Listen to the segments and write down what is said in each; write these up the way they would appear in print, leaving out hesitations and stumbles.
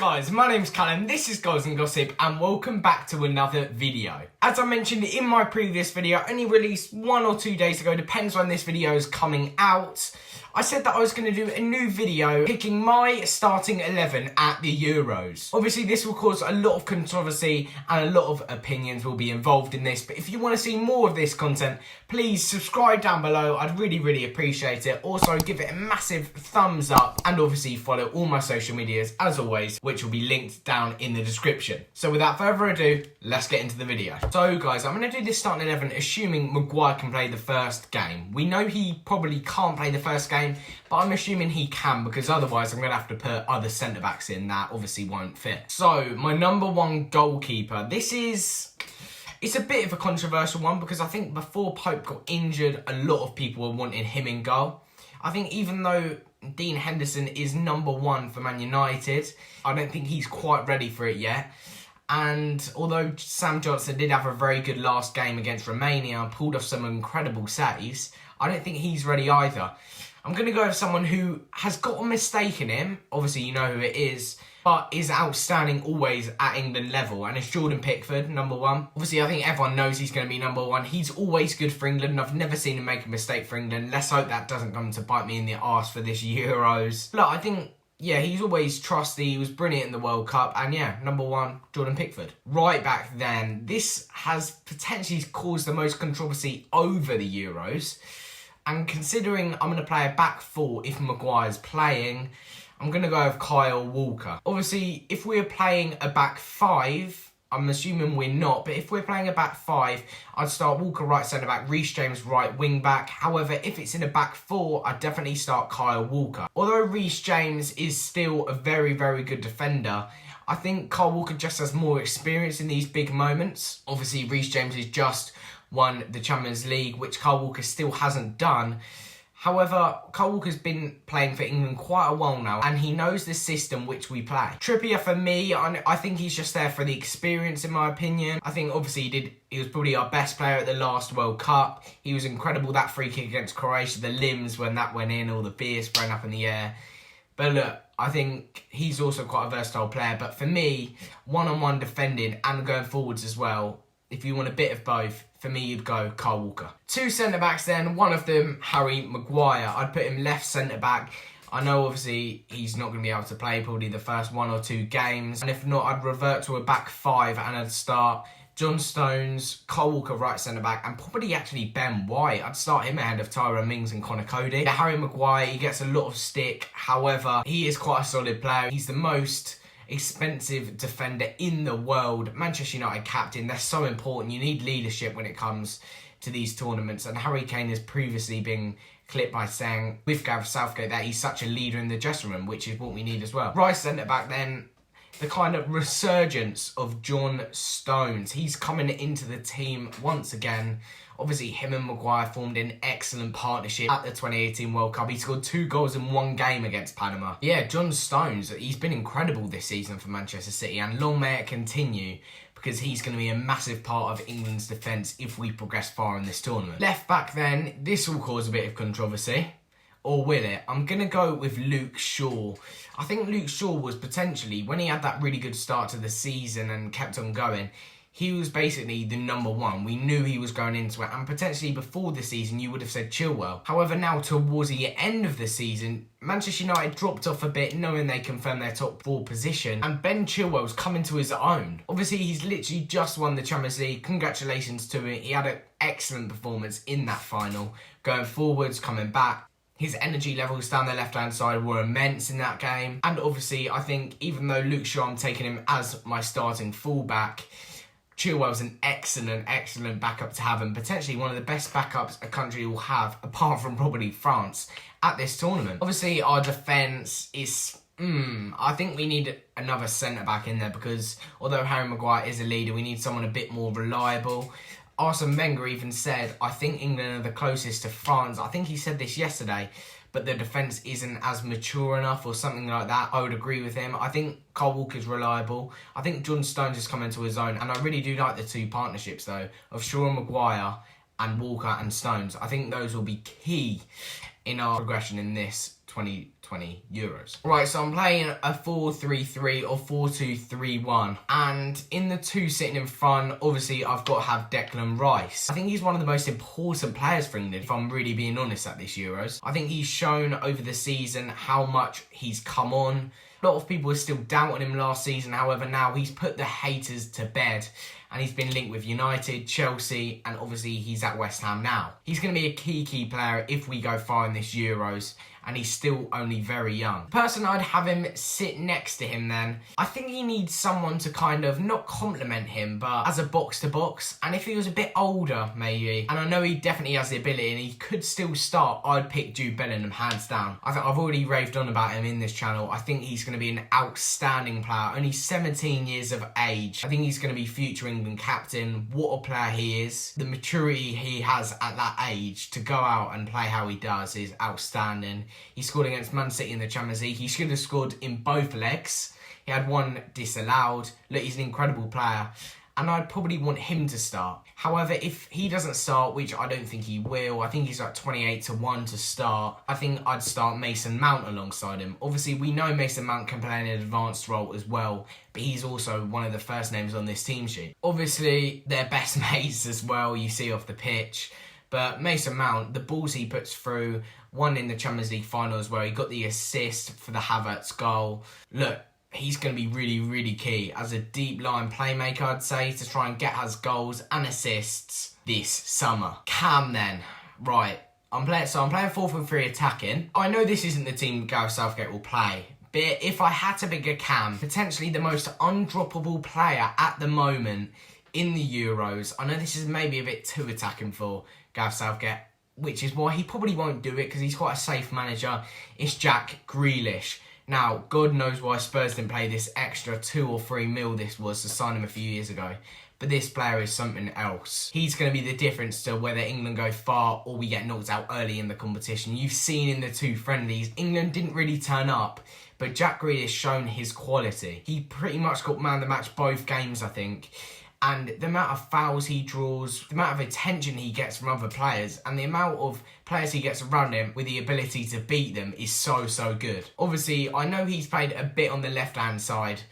guys, my name's Callum, this is Goals and Gossip, and welcome back to another video. As I mentioned in my previous video, only released 1 or 2 days ago, depends when this video is coming out, I said that I was going to do a new video picking my starting 11 at the Euros. Obviously this will cause a lot of controversy and a lot of opinions will be involved in this, but if you want to see more of this content, please subscribe down below, I'd really appreciate it. Also give it a massive thumbs up and obviously follow all my social medias as always, which will be linked down in the description. So without further ado, let's get into the video. So guys, I'm going to do this starting 11 assuming Maguire can play the first game. We know he probably can't play the first game, but I'm assuming he can because otherwise I'm going to have to put other centre-backs in that obviously won't fit. So my number one goalkeeper, it's a bit of a controversial one because I think before Pope got injured, a lot of people were wanting him in goal. I think even though Dean Henderson is number one for Man United, I don't think he's quite ready for it yet. And although Sam Johnson did have a very good last game against Romania and pulled off some incredible saves, I don't think he's ready either. I'm going to go with someone who has got a mistake in him, obviously you know who it is, but is outstanding always at England level, and it's Jordan Pickford, number one. Obviously I think everyone knows he's going to be number one. He's always good for England, and I've never seen him make a mistake for England. Let's hope that doesn't come to bite me in the arse for this Euros. Look, I think, yeah, he's always trusty, he was brilliant in the World Cup, and yeah, number one, Jordan Pickford. Right back then, this has potentially caused the most controversy over the Euros. And considering I'm going to play a back four if Maguire's playing, I'm going to go with Kyle Walker. Obviously, if we're playing a back five, I'm assuming we're not, but if we're playing a back five, I'd start Walker right centre-back, Reece James right wing-back. However, if it's in a back four, I'd definitely start Kyle Walker. Although Reece James is still a very good defender, I think Kyle Walker just has more experience in these big moments. Obviously, Reece James has just won the Champions League, which Kyle Walker still hasn't done. However, Kyle Walker's been playing for England quite a while now, and he knows the system which we play. Trippier, for me, I think he's just there for the experience, in my opinion. I think, obviously, he was probably our best player at the last World Cup. He was incredible, that free kick against Croatia, the limbs when that went in, all the beers thrown up in the air. But look, I think he's also quite a versatile player. But for me, one-on-one defending and going forwards as well, if you want a bit of both, for me, you'd go Kyle Walker. Two centre-backs then, one of them, Harry Maguire. I'd put him left centre-back. I know, obviously, he's not going to be able to play probably the first 1 or 2 games. And if not, I'd revert to a back five and I'd start John Stones, Kyle Walker right centre-back, and probably actually Ben White. I'd start him ahead of Tyrone Mings and Conor Cody. Harry Maguire, he gets a lot of stick. However, he is quite a solid player. He's the most expensive defender in the world. Manchester United captain, they're so important. You need leadership when it comes to these tournaments, and Harry Kane has previously been clipped by saying with Gareth Southgate that he's such a leader in the dressing room, which is what we need as well. Right centre back then, the kind of resurgence of John Stones. He's coming into the team once again. Obviously, him and Maguire formed an excellent partnership at the 2018 World Cup. He scored 2 goals in 1 game against Panama. Yeah, John Stones, he's been incredible this season for Manchester City, and long may it continue because he's going to be a massive part of England's defence if we progress far in this tournament. Left back then, this will cause a bit of controversy. Or will it? I'm going to go with Luke Shaw. I think Luke Shaw was potentially, when he had that really good start to the season and kept on going, he was basically the number one. We knew he was going into it, and potentially before the season you would have said Chilwell. However, now towards the end of the season, Manchester United dropped off a bit knowing they confirmed their top 4 position, and Ben Chilwell's coming to his own. Obviously, he's literally just won the Champions League. Congratulations to him. He had an excellent performance in that final. Going forwards, coming back, his energy levels down the left-hand side were immense in that game. And obviously, I think even though Luke Shaw, I'm taking him as my starting fullback, Chilwell's an excellent backup to have, and potentially one of the best backups a country will have, apart from probably France, at this tournament. Obviously, our defence is... I think we need another centre-back in there because although Harry Maguire is a leader, we need someone a bit more reliable. Arsene Wenger even said, I think England are the closest to France. I think he said this yesterday, but the defence isn't as mature enough or something like that. I would agree with him. I think Kyle Walker's reliable. I think John Stones has come into his own, and I really do like the 2 partnerships though of Shaw and Maguire and Walker and Stones. I think those will be key in our progression in this 2020 Euros. Right, so I'm playing a 4-3-3 or 4-2-3-1. And in the two sitting in front, obviously I've got to have Declan Rice. I think he's one of the most important players for England, if I'm really being honest, at this Euros. I think he's shown over the season how much he's come on. A lot of people were still doubting him last season. However, now he's put the haters to bed and he's been linked with United, Chelsea, and obviously he's at West Ham now. He's going to be a key player if we go far in this Euros, and he's still only very young. The person I'd have him sit next to him then, I think he needs someone to kind of not compliment him, but as a box-to-box. And if he was a bit older, maybe, and I know he definitely has the ability and he could still start, I'd pick Jude Bellingham hands down. I think I've already raved on about him in this channel. I think he's going to be an outstanding player, only 17 years of age. I think he's going to be future England captain. What a player he is. The maturity he has at that age to go out and play how he does is outstanding. He scored against Man City in the Champions League. He should have scored in both legs. He had one disallowed. Look, he's an incredible player. And I'd probably want him to start. However, if he doesn't start, which I don't think he will, I think he's like 28-1 to start. I think I'd start Mason Mount alongside him. Obviously, we know Mason Mount can play in an advanced role as well, but he's also one of the first names on this team sheet. Obviously, they're best mates as well, you see off the pitch. But Mason Mount, the balls he puts through, one in the Champions League finals where he got the assist for the Havertz goal. Look, he's going to be really key as a deep line playmaker, I'd say, to try and get us goals and assists this summer. Cam then. Right, I'm playing 4-3 attacking. I know this isn't the team Gareth Southgate will play, but if I had to pick a Cam, potentially the most undroppable player at the moment in the Euros, I know this is maybe a bit too attacking for Gareth Southgate, which is why he probably won't do it because he's quite a safe manager. It's Jack Grealish. Now, God knows why Spurs didn't pay this extra 2 or 3 mil this was to sign him a few years ago. But this player is something else. He's going to be the difference to whether England go far or we get knocked out early in the competition. You've seen in the two friendlies, England didn't really turn up, but Jack Grealish shown his quality. He pretty much got man of the match both games, I think. And the amount of fouls he draws, the amount of attention he gets from other players, and the amount of players he gets around him with the ability to beat them is so good. Obviously, I know he's played a bit on the left-hand side,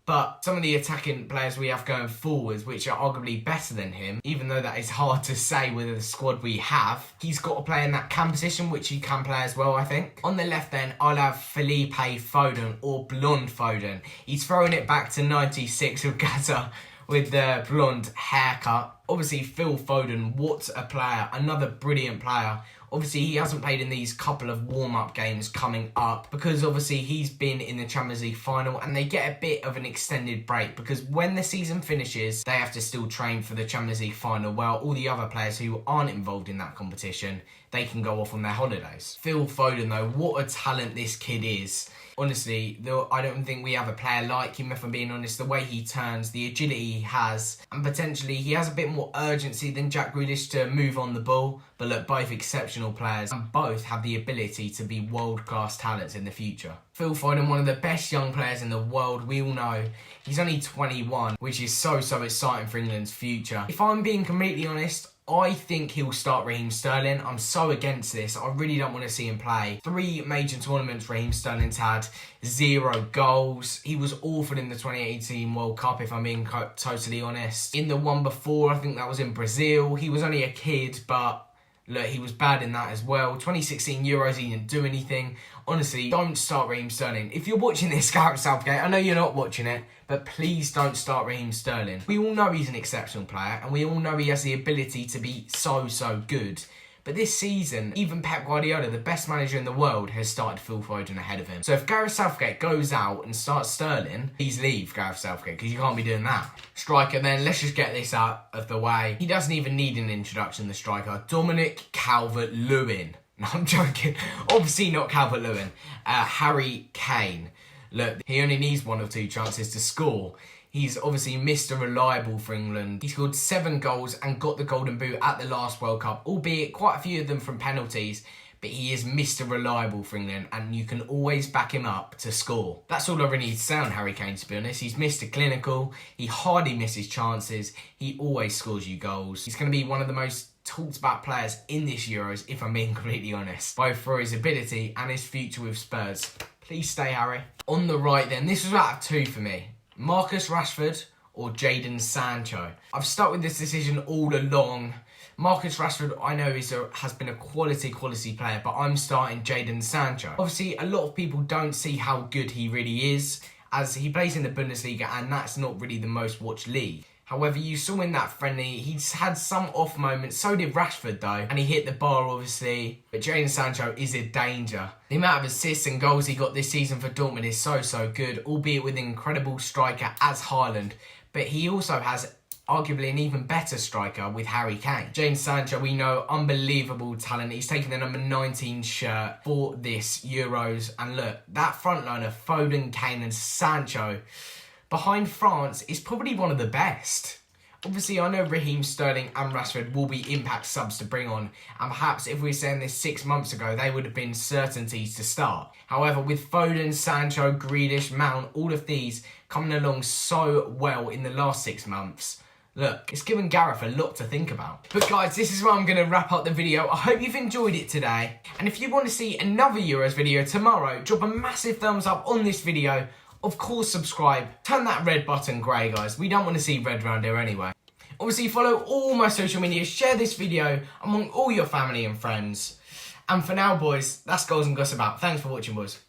but some of the attacking players we have going forwards, which are arguably better than him, even though that is hard to say with the squad we have, he's got to play in that cam position, which he can play as well, I think. On the left then, I'll have Felipe Foden, or Blonde Foden. He's throwing it back to 96 with Gaza, with the blonde haircut. Obviously, Phil Foden, what a player. Another brilliant player. Obviously, he hasn't played in these couple of warm-up games coming up because obviously he's been in the Champions League final and they get a bit of an extended break because when the season finishes, they have to still train for the Champions League final, while all the other players who aren't involved in that competition, they can go off on their holidays. Phil Foden, though, what a talent this kid is. Honestly, though, I don't think we have a player like him, if I'm being honest. The way he turns, the agility he has, and potentially he has a bit more urgency than Jack Grealish to move on the ball. But look, both exceptional players, and both have the ability to be world-class talents in the future. Phil Foden, one of the best young players in the world, we all know. He's only 21, which is so exciting for England's future. If I'm being completely honest, I think he'll start Raheem Sterling. I'm so against this. I really don't want to see him play. 3 major tournaments Raheem Sterling's had, 0 goals. He was awful in the 2018 World Cup, if I'm being totally honest. In the one before, I think that was in Brazil. He was only a kid, but look, he was bad in that as well. 2016 Euros, he didn't do anything. Honestly, don't start Raheem Sterling. If you're watching this, Gareth Southgate, I know you're not watching it, but please don't start Raheem Sterling. We all know he's an exceptional player, and we all know he has the ability to be so good. But this season, even Pep Guardiola, the best manager in the world, has started Phil Foden ahead of him. So if Gareth Southgate goes out and starts Sterling, please leave Gareth Southgate, because you can't be doing that. Striker then, let's just get this out of the way. He doesn't even need an introduction, the striker. Dominic Calvert-Lewin. No, I'm joking. Obviously not Calvert-Lewin. Harry Kane. Look, he only needs 1 or 2 chances to score. He's obviously Mr. Reliable for England. He scored 7 goals and got the Golden Boot at the last World Cup, albeit quite a few of them from penalties, but he is Mr. Reliable for England and you can always back him up to score. That's all I really need to say on Harry Kane, to be honest. He's Mr. Clinical, he hardly misses chances, he always scores you goals. He's going to be one of the most talked about players in this Euros, if I'm being completely honest, both for his ability and his future with Spurs. Please stay, Harry. On the right then, this was out of two for me. Marcus Rashford or Jadon Sancho. I've stuck with this decision all along. Marcus Rashford, I know, has been a quality player, but I'm starting Jadon Sancho. Obviously, a lot of people don't see how good he really is, as he plays in the Bundesliga, and that's not really the most watched league. However, you saw in that friendly, he's had some off moments, so did Rashford though, and he hit the bar obviously, but Jadon Sancho is a danger. The amount of assists and goals he got this season for Dortmund is so good, albeit with an incredible striker as Haaland, but he also has arguably an even better striker with Harry Kane. Jadon Sancho, we know, unbelievable talent. He's taken the number 19 shirt for this Euros, and look, that front line of Foden, Kane and Sancho behind France is probably one of the best. Obviously, I know Raheem Sterling and Rashford will be impact subs to bring on, and perhaps if we were saying this 6 months ago, they would have been certainties to start. However, with Foden, Sancho, Grealish, Mount, all of these coming along so well in the last 6 months, look, it's given Gareth a lot to think about. But guys, this is where I'm going to wrap up the video. I hope you've enjoyed it today. And if you want to see another Euros video tomorrow, drop a massive thumbs up on this video. Of course, subscribe. Turn that red button grey, guys. We don't want to see red around here anyway. Obviously, follow all my social media. Share this video among all your family and friends. And for now, boys, that's Goals and Gossip out. Thanks for watching, boys.